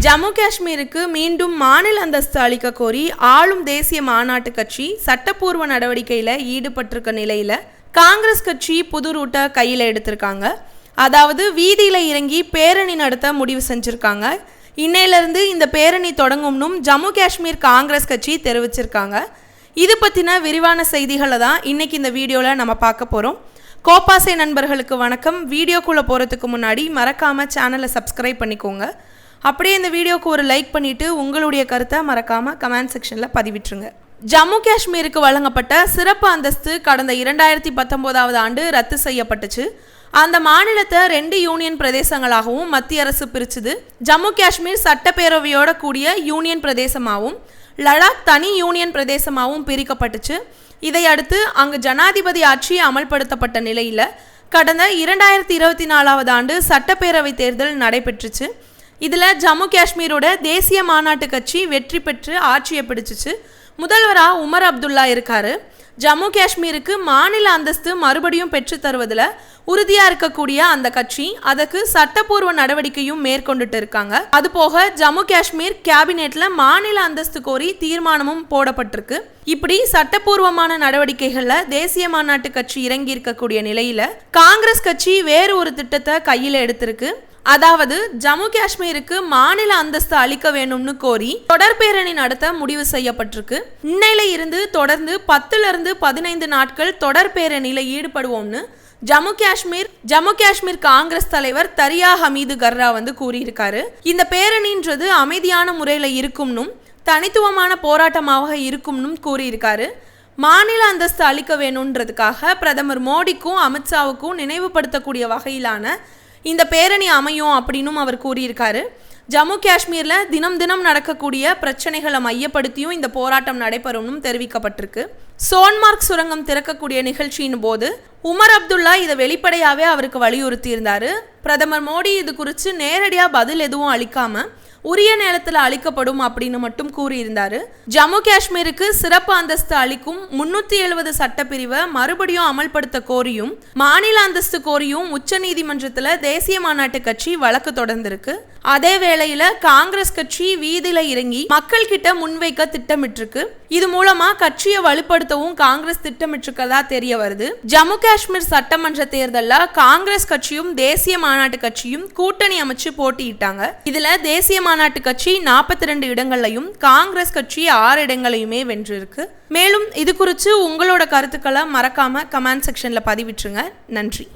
ஜம்மு காஷ்மீருக்கு மீண்டும் மாநில அந்தஸ்து அளிக்க கோரி ஆளும் தேசிய மாநாட்டு கட்சி சட்டப்பூர்வ நடவடிக்கையில் ஈடுபட்டிருக்க நிலையில் காங்கிரஸ் கட்சி புது ரூட்டை கையில் எடுத்திருக்காங்க. அதாவது வீதியில் இறங்கி பேரணி நடத்த முடிவு செஞ்சுருக்காங்க. இன்னையிலிருந்து இந்த பேரணி தொடங்கும்னும் ஜம்மு காஷ்மீர் காங்கிரஸ் கட்சி தெரிவிச்சிருக்காங்க. இது பற்றின விரிவான செய்திகளை தான் இன்றைக்கி இந்த வீடியோவில் நம்ம பார்க்க போகிறோம். கோப்பாசை நண்பர்களுக்கு வணக்கம். வீடியோக்குள்ளே போகிறதுக்கு முன்னாடி மறக்காமல் சேனலை சப்ஸ்கிரைப் பண்ணிக்கோங்க. அப்படியே இந்த வீடியோக்கு ஒரு லைக் பண்ணிவிட்டு உங்களுடைய கருத்தை மறக்காமல் கமெண்ட் செக்ஷனில் பதிவிட்டுருங்க. ஜம்மு காஷ்மீருக்கு வழங்கப்பட்ட சிறப்பு அந்தஸ்து கடந்த 2019 ஆண்டு ரத்து செய்யப்பட்டுச்சு. அந்த மாநிலத்தை 2 யூனியன் பிரதேசங்களாகவும் மத்திய அரசு பிரிச்சுது. ஜம்மு காஷ்மீர் சட்டப்பேரவையோட கூடிய யூனியன் பிரதேசமாகவும் லடாக் தனி யூனியன் பிரதேசமாகவும் பிரிக்கப்பட்டுச்சு. இதையடுத்து அங்கு ஜனாதிபதி ஆட்சி அமல்படுத்தப்பட்ட நிலையில் கடந்த 2024 ஆண்டு சட்டப்பேரவை தேர்தல் நடைபெற்றுச்சு. இதில் ஜம்மு காஷ்மீரோட தேசிய மாநாட்டு கட்சி வெற்றி பெற்று ஆட்சியை பிடிச்சிச்சு. முதல்வராக உமர் அப்துல்லா இருக்காரு. ஜம்மு காஷ்மீருக்கு மாநில அந்தஸ்து மறுபடியும் பெற்று தருவதில் உறுதியாக இருக்கக்கூடிய அந்த கட்சி அதற்கு சட்டப்பூர்வ நடவடிக்கையும் மேற்கொண்டுட்டு இருக்காங்க. அதுபோக ஜம்மு காஷ்மீர் கேபினெட்ல மாநில அந்தஸ்து கோரி தீர்மானமும் போடப்பட்டிருக்கு. இப்படி சட்டப்பூர்வமான நடவடிக்கைகளில் தேசிய மாநாட்டு கட்சி இறங்கி இருக்கக்கூடிய நிலையில காங்கிரஸ் கட்சி வேறு ஒரு திட்டத்தை கையில் எடுத்திருக்கு. அதாவது ஜம்மு காஷ்மீருக்கு மாநில அந்தஸ்து அளிக்க வேணும்னு கோரி தொடர் பேரணி நடத்த முடிவு செய்யப்பட்டிருக்கு. இன்னையில இருந்து தொடர்ந்து 10-15 நாட்கள் தொடர் பேரணியில் ஈடுபடுவோம்னு ஜம்மு காஷ்மீர் காங்கிரஸ் தலைவர் தரியா ஹமீது கர்ரா கூறியிருக்காரு. இந்த பேரணின்றது அமைதியான முறையில் இருக்கும்னும் தனித்துவமான போராட்டமாக இருக்கும்னும் கூறியிருக்காரு. மாநில அந்தஸ்து அளிக்க வேணுன்றதுக்காக பிரதமர் மோடிக்கும் அமித்ஷாவுக்கும் நினைவுபடுத்தக்கூடிய வகையிலான இந்த பேரணி அமையும் அப்படின்னும் அவர் கூறியிருக்காரு. ஜம்மு காஷ்மீரில் தினம் தினம் நடக்கக்கூடிய பிரச்சனைகளை மையப்படுத்தியும் இந்த போராட்டம் நடைபெறும்னு தெரிவிக்கப்பட்டிருக்கு. சோன்மார்க் சுரங்கம் திறக்கக்கூடிய நிகழ்ச்சியின் போது உமர் அப்துல்லா இதை வெளிப்படையாகவே அவருக்கு வலியுறுத்தி இருந்தார். பிரதமர் மோடி இது குறித்து நேரடியாக பதில் எதுவும் அளிக்காம உரிய நேரத்தில் அளிக்கப்படும் அப்படின்னு மட்டும் கூறியிருந்தார். ஜம்மு காஷ்மீருக்கு சிறப்பு அந்தஸ்து அளிக்கும் 370 சட்டப்பிரிவை மறுபடியும் அமல்படுத்த கோரியும் மாநில அந்தஸ்து கோரியும் உச்சநீதிமன்றத்தில் தேசிய மாநாட்டு கட்சி வழக்கு தொடர்ந்திருக்கு. அதே வேளையில காங்கிரஸ் கட்சி வீதியில இறங்கி மக்கள் கிட்ட முன்வைக்க திட்டமிட்டிருக்கு. இது மூலமா கட்சியை வலுப்படுத்தவும் காங்கிரஸ் திட்டமிட்டிருக்கதா தெரிய வருது. ஜம்மு காஷ்மீர் சட்டமன்ற தேர்தலில் காங்கிரஸ் கட்சியும் தேசிய மாநாட்டு கட்சியும் கூட்டணி அமைச்சு போட்டியிட்டாங்க. இதுல தேசிய மாநாட்டு கட்சி 42 இடங்களையும் காங்கிரஸ் கட்சி 6 இடங்களையுமே வென்றிருக்கு. மேலும் இது குறித்து உங்களோட கருத்துக்களை மறக்காம கமெண்ட் செக்ஷன்ல பதிவிட்டுருங்க. நன்றி.